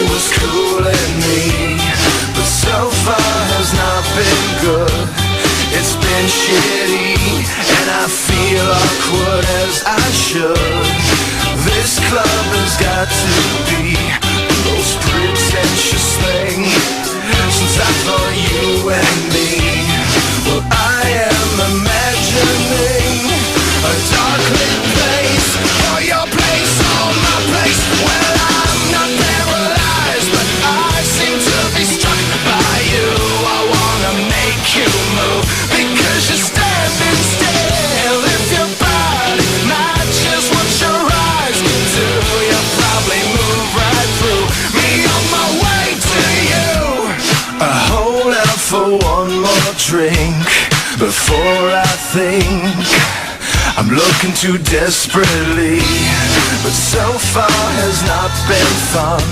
was cooling me, but so far has not been good. It's been shitty, and I feel awkward as I should. This club has got to be the most pretentious thing since I thought you and me. Well, I am imagining a dark lit place, or your place, or my place. Well, I'm not paralyzed, but I seem to be struck by you. I wanna make you move, because you're standing still. If your body matches what your eyes can do, you'll probably move right through me on my way to you. I hold out for one more drink before I think I'm looking too desperately, but so far has not been fun.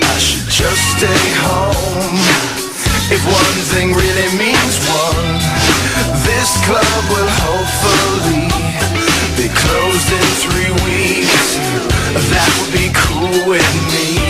I should just stay home. If one thing really means one, this club will hopefully be closed in 3 weeks. That would be cool with me.